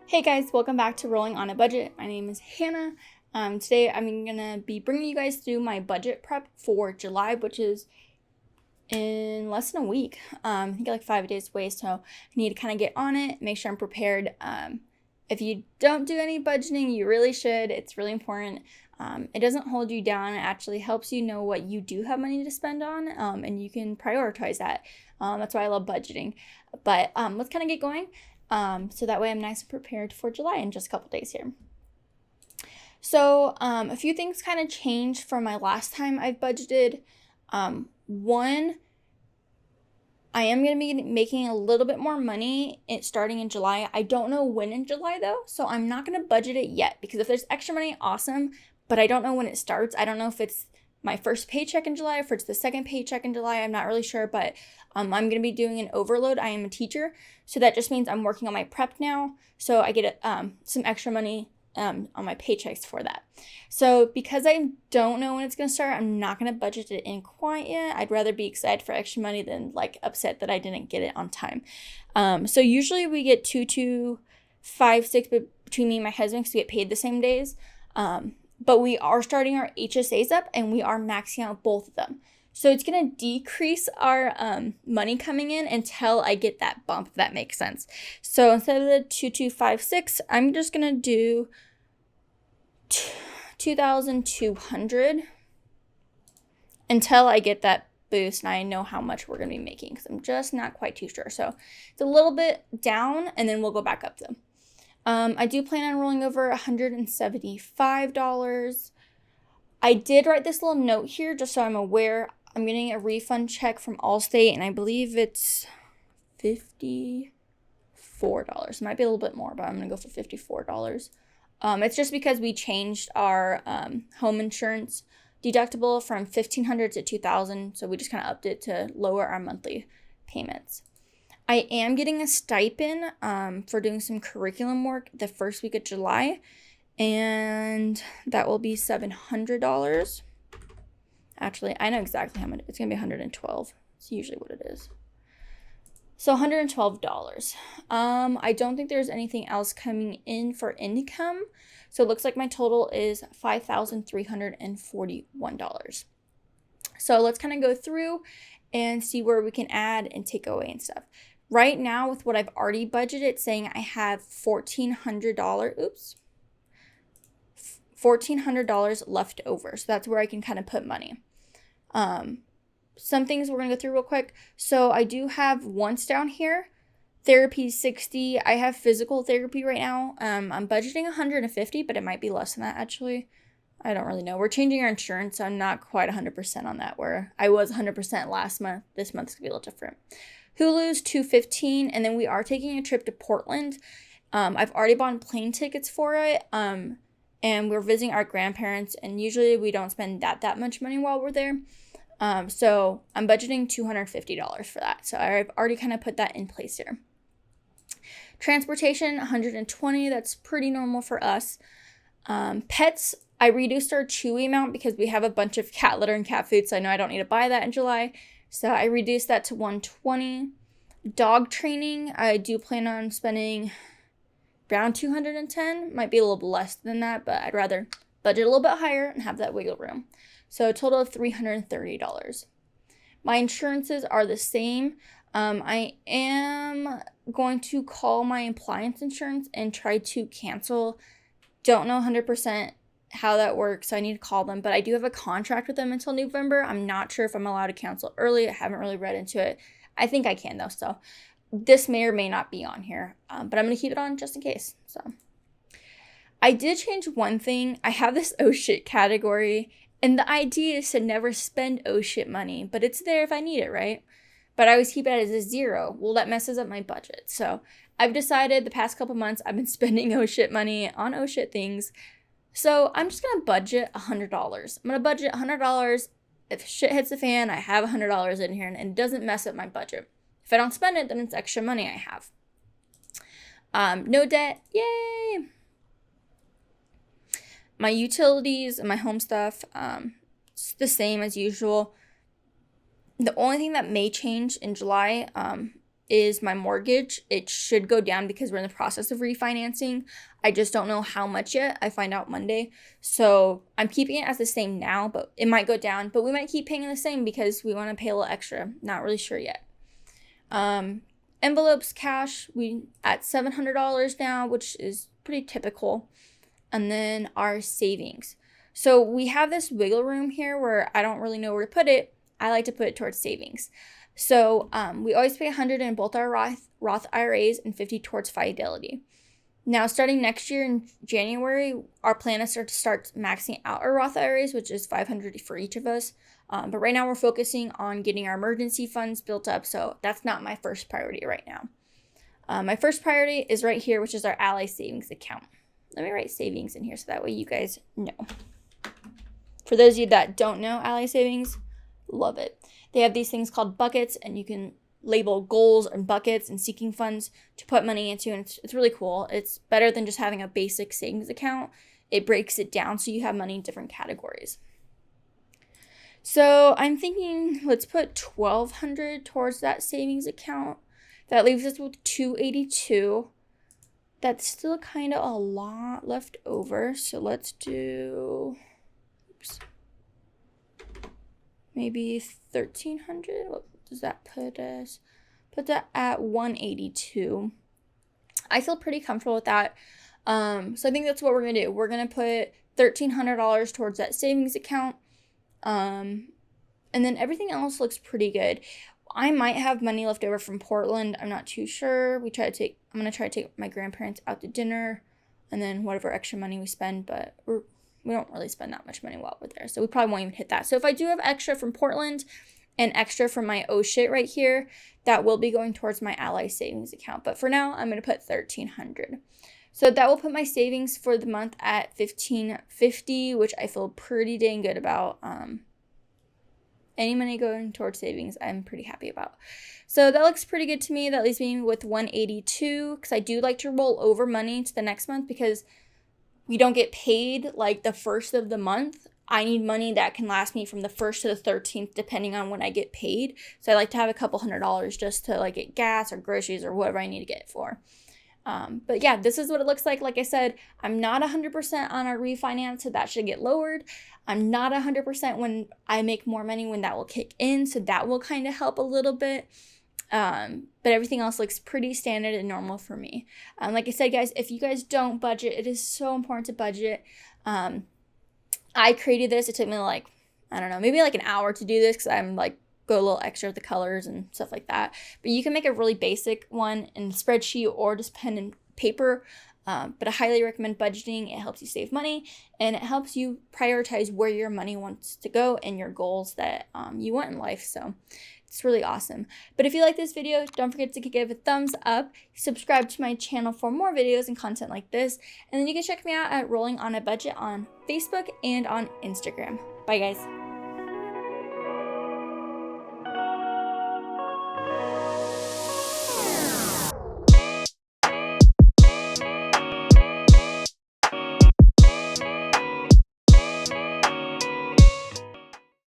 Hey guys, welcome back to Rolling on a Budget. My name is Hannah. Today I'm gonna be bringing you guys through my budget prep for July, which is in less than a week. I think like 5 days away, so I need to kind of get on it, make sure I'm prepared. If you don't do any budgeting, you really should. It's really important. It doesn't hold you down. It actually helps you know what you do have money to spend on, and you can prioritize that. That's why I love budgeting. But let's kind of get going. So that way I'm nice and prepared for July in just a couple days here. So a few things kind of changed from my last time I've budgeted. One, I am going to be making a little bit more money starting in July. I don't know when in July though, so I'm not going to budget it yet because if there's extra money, awesome, but I don't know when it starts. I don't know if it's my first paycheck in July, if it's the second paycheck in July, I'm not really sure, but I'm going to be doing an overload. I am a teacher, so that just means I'm working on my prep now, so I get some extra money on my paychecks for that. So because I don't know when it's going to start, I'm not going to budget it in quite yet. I'd rather be excited for extra money than like upset that I didn't get it on time. So usually we get 2,256 between me and my husband because we get paid the same days. But we are starting our HSAs up and we are maxing out both of them. So it's going to decrease our money coming in until I get that bump, if that makes sense. So instead of the 2,256, I'm just going to do 2,200 until I get that boost and I know how much we're going to be making because I'm just not quite too sure. So it's a little bit down and then we'll go back up them. I do plan on rolling over $175. I did write this little note here just so I'm aware. I'm getting a refund check from Allstate, and I believe it's $54. It might be a little bit more, but I'm going to go for $54. It's just because we changed our home insurance deductible from $1,500 to $2,000, so we just kind of upped it to lower our monthly payments. I am getting a stipend for doing some curriculum work the first week of July, and that will be $700. Actually, I know exactly how much. It's going to be $112. It's usually what it is. So $112. I don't think there's anything else coming in for income, so it looks like my total is $5,341. So let's kind of go through and see where we can add and take away and stuff. Right now, with what I've already budgeted, saying I have $1,400 left over. So that's where I can kind of put money. Some things we're going to go through real quick. So I do have wants down here. Therapy 60. I have physical therapy right now. I'm budgeting 150, but it might be less than that actually. I don't really know. We're changing our insurance, so I'm not quite 100% on that, where I was 100% last month. This month's going to be a little different. Hulu's $215, and then we are taking a trip to Portland. I've already bought plane tickets for it, and we're visiting our grandparents, and usually we don't spend that much money while we're there. So I'm budgeting $250 for that. So I've already kind of put that in place here. Transportation, $120. That's pretty normal for us. Pets, I reduced our Chewy amount because we have a bunch of cat litter and cat food, so I know I don't need to buy that in July. So I reduced that to $120. Dog training, I do plan on spending around $210. Might be a little less than that, but I'd rather budget a little bit higher and have that wiggle room. So a total of $330. My insurances are the same. I am going to call my appliance insurance and try to cancel. Don't know 100% how that works, so I need to call them, but I do have a contract with them until November. I'm not sure if I'm allowed to cancel early. I haven't really read into it. I think I can though, so this may or may not be on here, but I'm going to keep it on just in case. So I did change one thing. I have this oh shit category, and the idea is to never spend oh shit money, but it's there if I need it, right? But I always keep it as a zero. Well, that messes up my budget. So I've decided the past couple months I've been spending oh shit money on oh shit things. So I'm just going to budget $100. I'm going to budget $100. If shit hits the fan, I have $100 in here and it doesn't mess up my budget. If I don't spend it, then it's extra money I have. No debt. Yay! My utilities and my home stuff, it's the same as usual. The only thing that may change in July is my mortgage. It should go down because we're in the process of refinancing. I just don't know how much yet. I find out Monday. So I'm keeping it as the same now, but it might go down. But we might keep paying the same because we want to pay a little extra. Not really sure yet. Envelopes, cash, we at $700 now, which is pretty typical. And then our savings. So we have this wiggle room here where I don't really know where to put it. I like to put it towards savings. So we always pay $100 in both our Roth IRAs and $50 towards Fidelity. Now, starting next year in January, our plan is to start maxing out our Roth IRAs, which is $500 for each of us. But right now we're focusing on getting our emergency funds built up. So that's not my first priority right now. My first priority is right here, which is our Ally savings account. Let me write savings in here so that way you guys know. For those of you that don't know Ally savings, love it. They have these things called buckets, and you can label goals and buckets and seeking funds to put money into, and it's really cool. It's better than just having a basic savings account. It breaks it down so you have money in different categories. So I'm thinking let's put $1,200 towards that savings account. That leaves us with $282. That's still kind of a lot left over. So let's do, maybe $1,300. What does that put us? Put that at $182. I feel pretty comfortable with that. So I think that's what we're gonna do. We're gonna put $1,300 towards that savings account. And then everything else looks pretty good. I might have money left over from Portland. I'm not too sure. I'm gonna try to take my grandparents out to dinner, and then whatever extra money we spend, but we don't really spend that much money while we're there, so we probably won't even hit that. So if I do have extra from Portland and extra from my oh shit right here, that will be going towards my Ally savings account. But for now, I'm gonna put $1,300. So that will put my savings for the month at $1,550, which I feel pretty dang good about. Any money going towards savings, I'm pretty happy about. So that looks pretty good to me. That leaves me with $182, because I do like to roll over money to the next month because we don't get paid like the first of the month. I need money that can last me from the 1st to the 13th, depending on when I get paid. So I like to have a couple $100 just to like get gas or groceries or whatever I need to get it for. But yeah, this is what it looks like. Like I said, I'm not 100% on our refinance, so that should get lowered. I'm not 100% when I make more money, when that will kick in, so that will kind of help a little bit. But everything else looks pretty standard and normal for me. Like I said, guys, if you guys don't budget, it is so important to budget. I created this. It took me like, I don't know, maybe like an hour to do this because I'm like, go a little extra with the colors and stuff like that. But you can make a really basic one in a spreadsheet or just pen and paper. But I highly recommend budgeting. It helps you save money, and it helps you prioritize where your money wants to go and your goals that you want in life. So it's really awesome. But if you like this video, don't forget to give it a thumbs up, subscribe to my channel for more videos and content like this, and then you can check me out at Rolling on a Budget on Facebook and on Instagram. Bye, guys.